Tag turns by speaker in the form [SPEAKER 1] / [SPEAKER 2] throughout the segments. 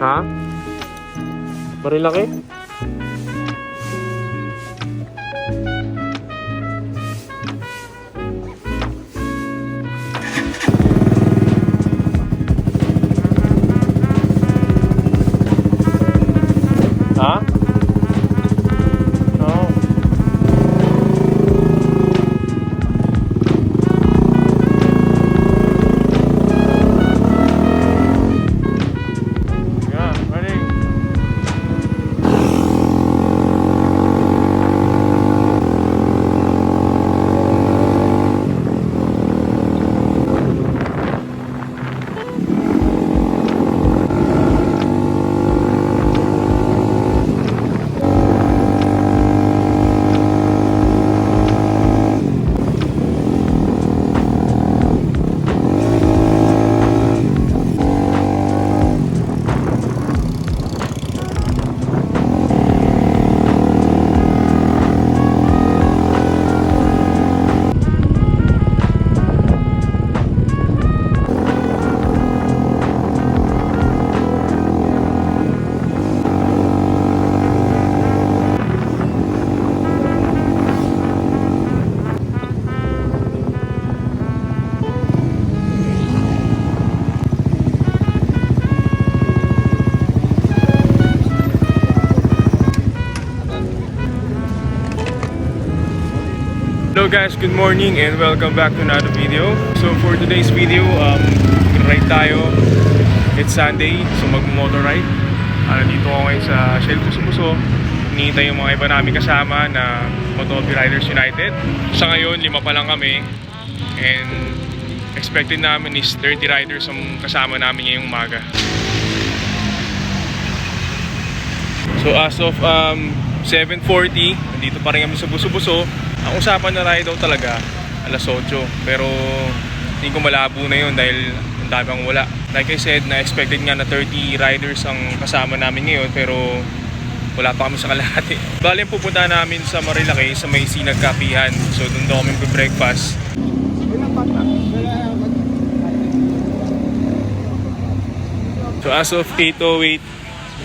[SPEAKER 1] Ha? Marilaki? Ha? Oo. Yeah, ready? Hello guys, good morning and welcome back to another video. So for today's video, ride tayo. It's Sunday, so mag-motor ride. Dito ako ngayon sa Shell Buso-Buso. Hinihintay yung mga iba namin kasama na Motovlog Riders United. Sa ngayon, 5 pa lang kami. And expected namin is 30 riders ang kasama namin ngayong umaga. So as of 7:40, nandito pa rin kami sa Buso-Buso. Ang usapan na ride daw talaga alas 8, pero hindi ko malabo na yun dahil ang dami ang wala. Like I said, na-expected nga na 30 riders ang kasama namin ngayon, pero wala pa kami sa kalahati. Bale, pupunta namin sa Marilaki sa may Sinag Kapihan. So doon daw kami breakfast. So as of 8:08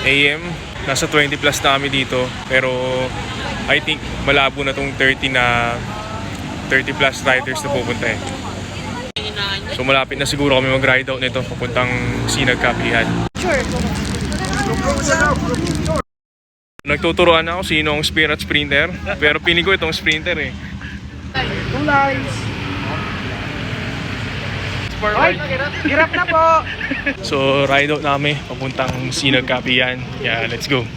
[SPEAKER 1] AM, nasa 20 plus na kami dito, pero I think malabo na tong 30 plus riders na pupunta eh. So malapit na siguro kami mag-ride out nito papuntang Sinag Kapihan. Nagtuturoan ako sino ang spear at sprinter, pero piling ko itong sprinter eh.
[SPEAKER 2] Hoy, hirap na po!
[SPEAKER 1] So ride out namin papuntang Sinag Kapihan. Yeah, let's go.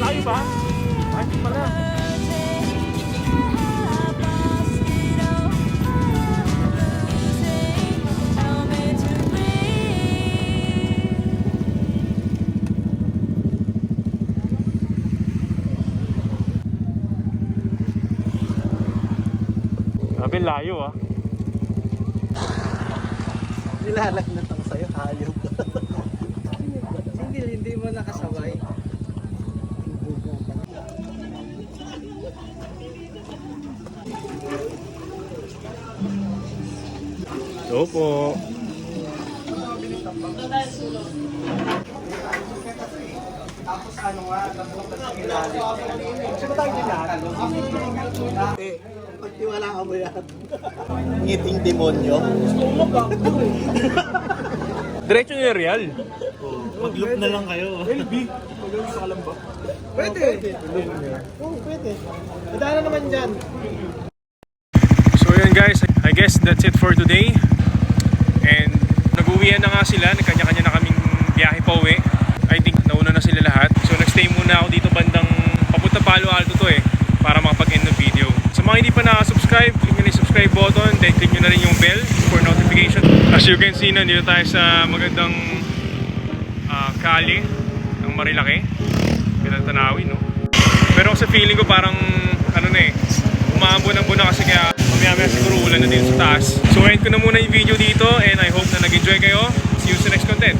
[SPEAKER 1] Layo ba? Ay, hindi pala. Grabe layo ah.
[SPEAKER 2] Nilalagnat ako sa'yo, hayop. Hindi mo nakasabay.
[SPEAKER 1] So po.
[SPEAKER 2] Tapos ano nga, tatlong ilalim. Sino tayo dinaan? Pagtiwalaan mo yan. Ngiting demonyo.
[SPEAKER 1] Diretso niya real.
[SPEAKER 2] Mag-loop na lang kayo. LB. Mag-loop sa kalamba. Pwede. Oo, pwede. Madala naman dyan.
[SPEAKER 1] So yun guys, I guess that's it for today. And nag-uwian na nga sila, nagkanya-kanya na kaming biyahe pa uwi. I think nauna na sila lahat. So nag-stay muna ako dito bandang papunta Palo Alto to para makapag-end ng video. Sa mga hindi pa nakasubscribe, click nyo na yung subscribe button, then click nyo na rin yung bell for notification. As you can see, nandito tayo sa magandang kali ng Marilaki. Gandang tanawin, no? Pero sa feeling ko parang umaambon-ambon na kasi kaya mamaya siguro ulan na dito sa taas. So end ko na muna yung video dito and I hope na nag-enjoy kayo. See you sa next content.